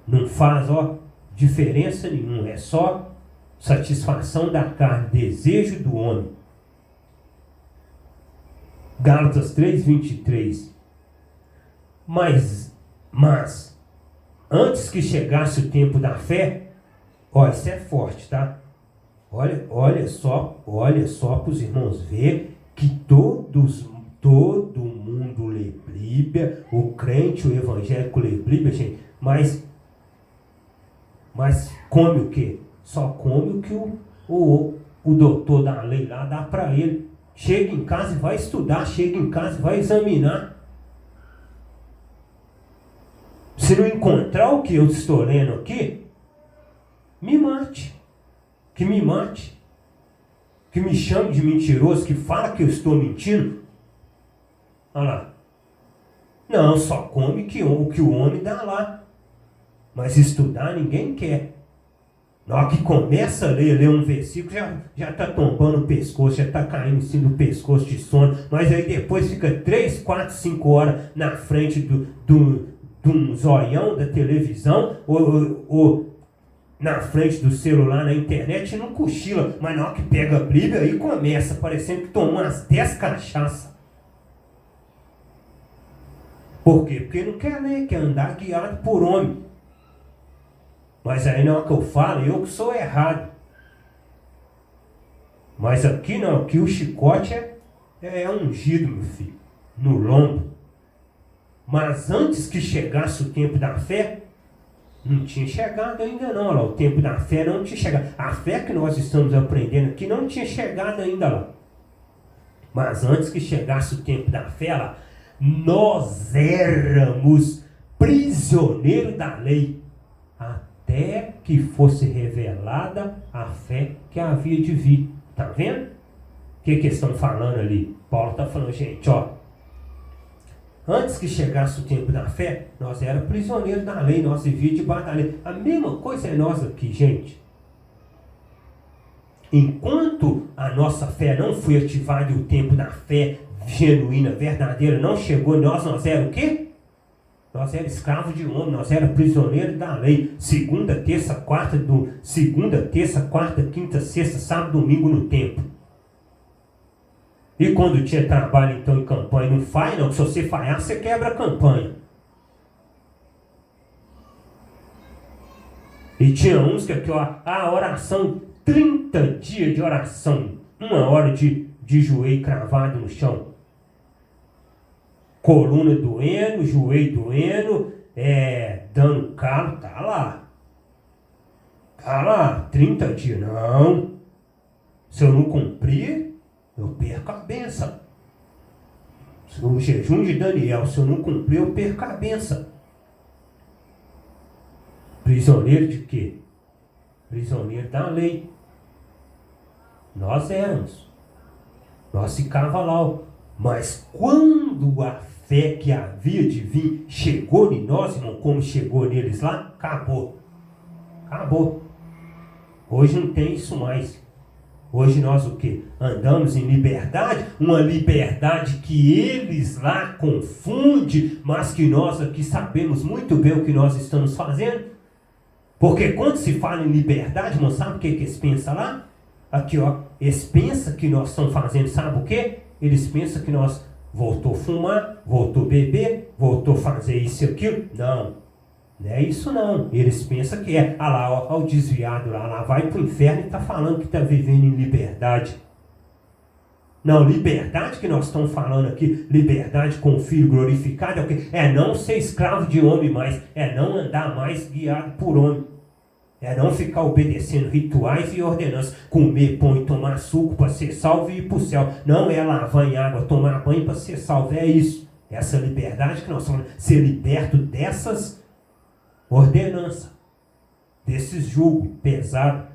não faz diferença nenhuma. É só satisfação da carne, desejo do homem. Gálatas 3:23. Mas antes que chegasse o tempo da fé, isso é forte, tá? Olha só para os irmãos ver que todo mundo lê Bíblia, o crente, o evangélico lê Bíblia, gente, mas come o quê? Só come o que o doutor da lei lá dá para ele. Chega em casa e vai estudar, chega em casa e vai examinar. Se não encontrar o que eu estou lendo aqui, me mate. Que me mate. Que me chame de mentiroso, que fala que eu estou mentindo. Olha lá. Não, só come o que o homem dá lá. Mas estudar ninguém quer. Na hora que começa a ler um versículo, já está tombando o pescoço, já está caindo em cima do pescoço de sono. Mas aí depois fica 3, 4, 5 horas na frente de um zoião da televisão ou na frente do celular, na internet, e não cochila. Mas na hora que pega a Bíblia, aí começa, parecendo que tomou umas 10 cachaças. Por quê? Porque não quer ler, quer andar guiado por homem. Mas aí na hora que eu falo, eu que sou errado. Mas aqui não, aqui o chicote é ungido, meu filho, no lombo. Mas antes que chegasse o tempo da fé, não tinha chegado ainda não, lá. O tempo da fé não tinha chegado. A fé que nós estamos aprendendo aqui não tinha chegado ainda lá. Mas antes que chegasse o tempo da fé, lá, nós éramos prisioneiros da lei, até que fosse revelada a fé que havia de vir. Tá vendo? O que estão falando ali? Paulo está falando, gente, antes que chegasse o tempo da fé, nós éramos prisioneiros da lei, nós vivíamos debaixo da lei. A mesma coisa é nós aqui, gente. Enquanto a nossa fé não foi ativada e o tempo da fé genuína, verdadeira, não chegou, nós éramos o quê? Nós éramos escravos de homem, nós éramos prisioneiros da lei. Segunda, terça, quarta, quinta, sexta, sábado, domingo no templo. E quando tinha trabalho, então, em campanha, não faz não, se você falhar, você quebra a campanha. E tinha uns que aqui, a oração, 30 dias de oração, 1 hora de joelho cravado no chão. Coluna doendo, joelho doendo, dando calo, tá lá. Tá lá, 30 dias. Não. Se eu não cumprir, eu perco a bênção. O jejum de Daniel, se eu não cumprir, eu perco a bênção. Prisioneiro de quê? Prisioneiro da lei. Nós éramos. Nós ficava lá. Mas quando a fé que havia de vir chegou em nós, irmão, como chegou neles lá, acabou. Acabou. Hoje não tem isso mais. Hoje nós o quê? Andamos em liberdade, uma liberdade que eles lá confundem, mas que nós aqui sabemos muito bem o que nós estamos fazendo. Porque quando se fala em liberdade, irmão, sabe o que eles pensam lá? Aqui, ó, eles pensam que nós estamos fazendo, sabe o quê? Eles pensam que nós voltou a fumar, voltou a beber, voltou a fazer isso e aquilo. Não. Não é isso não. Eles pensam que é. Ah lá, ó, o desviado lá vai pro inferno e está falando que está vivendo em liberdade. Não, liberdade que nós estamos falando aqui, liberdade com o Filho glorificado, é o quê? É não ser escravo de homem mais, é não andar mais guiado por homem. É não ficar obedecendo rituais e ordenanças, comer pão e tomar suco para ser salvo e ir para o céu. Não é lavar em água, tomar banho para ser salvo, é isso. Essa liberdade que nós estamos falando, ser liberto dessas ordenança, desses julgos pesados.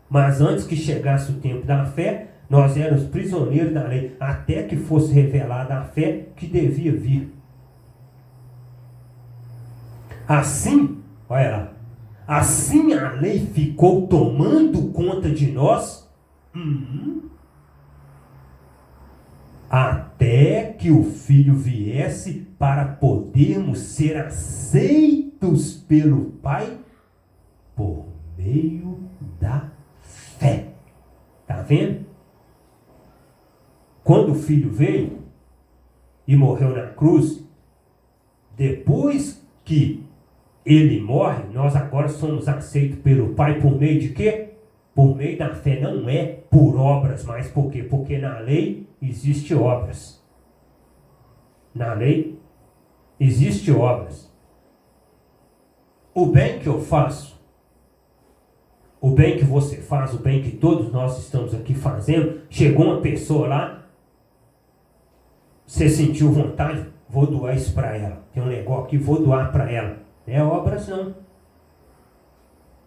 Mas antes que chegasse o tempo da fé, nós éramos prisioneiros da lei, até que fosse revelada a fé que devia vir. Assim, olha lá, assim a lei ficou tomando conta de nós, até que o Filho viesse para podermos ser aceitos pelo Pai por meio da fé. Tá vendo? Quando o Filho veio e morreu na cruz, depois que ele morre, nós agora somos aceitos pelo Pai por meio de quê? Por meio da fé. Não é por obras, mas por quê? Porque na lei existe obras. Na lei existe obras. O bem que eu faço, o bem que você faz, o bem que todos nós estamos aqui fazendo, chegou uma pessoa lá, você sentiu vontade, vou doar isso para ela. Tem um negócio aqui, vou doar para ela. Não é obras não.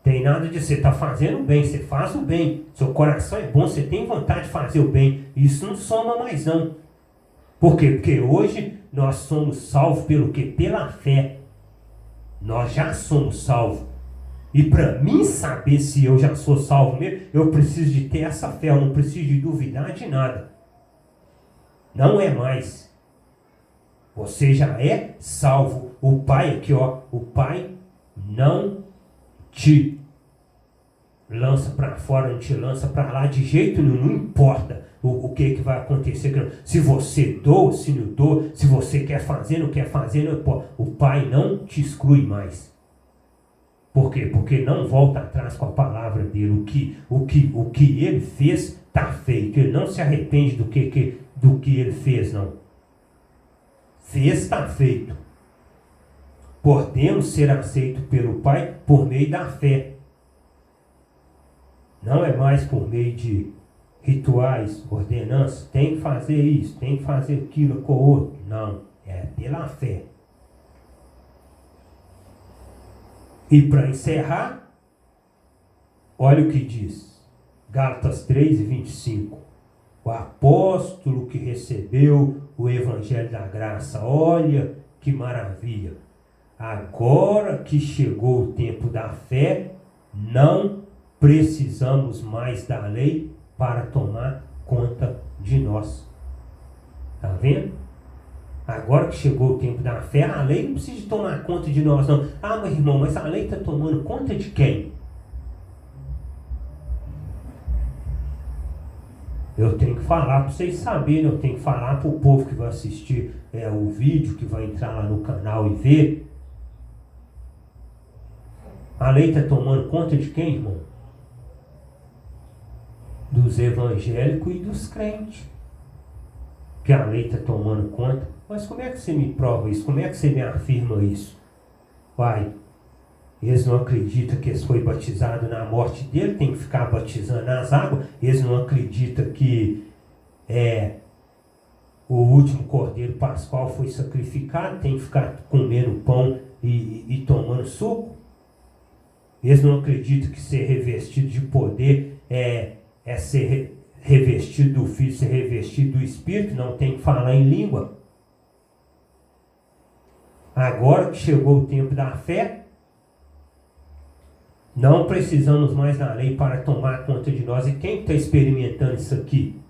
Tem nada de você estar fazendo o bem, você faz o bem. Seu coração é bom, você tem vontade de fazer o bem. Isso não soma mais não. Por quê? Porque hoje nós somos salvos pelo quê? Pela fé. Nós já somos salvos. E para mim saber se eu já sou salvo mesmo, eu preciso de ter essa fé, eu não preciso de duvidar de nada. Não é mais. Você já é salvo. O Pai aqui, ó, o Pai não te lança para fora, não te lança para lá de jeito nenhum, não importa o que vai acontecer. Se você doa, se não doa, se você quer fazer, não quer fazer, não importa. O Pai não te exclui mais. Por quê? Porque não volta atrás com a palavra dele. O que ele fez está feito. Ele não se arrepende do que ele fez, não. Fez, está feito. Podemos ser aceitos pelo Pai por meio da fé. Não é mais por meio de rituais, ordenanças. Tem que fazer isso, tem que fazer aquilo com o outro. Não, é pela fé. E para encerrar, olha o que diz. Gálatas 3:25. O apóstolo que recebeu o evangelho da graça. Olha que maravilha. Agora que chegou o tempo da fé, não precisamos mais da lei para tomar conta de nós. Está vendo? Agora que chegou o tempo da fé, a lei não precisa tomar conta de nós, não. Ah, mas irmão, mas a lei está tomando conta de quem? Eu tenho que falar para vocês saberem, eu tenho que falar para o povo que vai assistir o vídeo, que vai entrar lá no canal e ver. A lei está tomando conta de quem, irmão? Dos evangélicos e dos crentes. Que a lei está tomando conta. Mas como é que você me prova isso? Como é que você me afirma isso? Pai, eles não acreditam que eles foi batizado na morte dele, tem que ficar batizando nas águas. Eles não acreditam que o último cordeiro pascual foi sacrificado, tem que ficar comendo pão e tomando suco. Eles não acreditam que ser revestido de poder é ser revestido do Filho, ser revestido do Espírito, não tem que falar em língua. Agora que chegou o tempo da fé, não precisamos mais da lei para tomar conta de nós. E quem está experimentando isso aqui?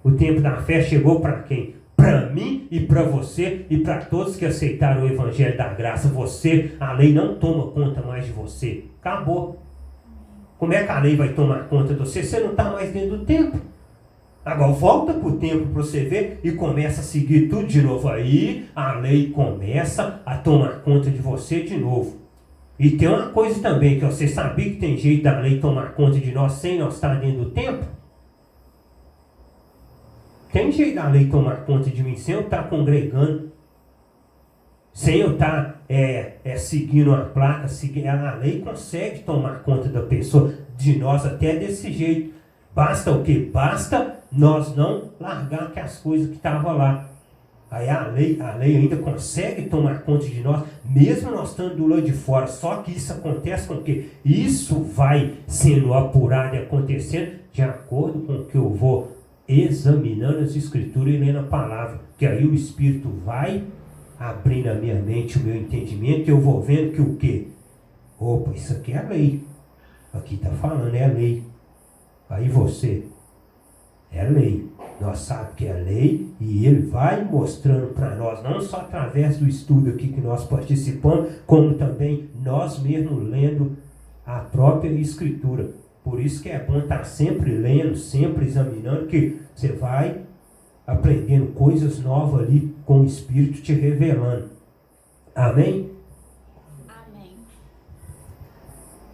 O tempo da fé chegou para quem? Para mim e para você e para todos que aceitaram o Evangelho da Graça. A lei não toma conta mais de você. Acabou. Como é que a lei vai tomar conta de você? Você não está mais dentro do tempo. Agora volta para o tempo para você ver e começa a seguir tudo de novo. Aí a lei começa a tomar conta de você de novo. E tem uma coisa também, que você sabia que tem jeito da lei tomar conta de nós sem nós estar dentro do tempo? Tem jeito da lei tomar conta de mim sem eu estar congregando, sem eu estar seguindo uma placa, a lei consegue tomar conta da pessoa, de nós até desse jeito. Basta o quê? Basta nós não largar que as coisas que estavam lá. Aí a lei ainda consegue tomar conta de nós, mesmo nós estando do lado de fora. Só que isso acontece com o quê? Isso vai sendo apurado e acontecendo de acordo com o que eu vou examinando as Escrituras e lendo a palavra. Que aí o Espírito vai abrindo a minha mente, o meu entendimento, e eu vou vendo que o quê? Opa, isso aqui é a lei. Aqui está falando, é a lei. Aí você, é lei. Nós sabemos que é lei e ele vai mostrando para nós, não só através do estudo aqui que nós participamos, como também nós mesmos lendo a própria Escritura. Por isso que é bom estar sempre lendo, sempre examinando, que você vai aprendendo coisas novas ali com o Espírito te revelando. Amém?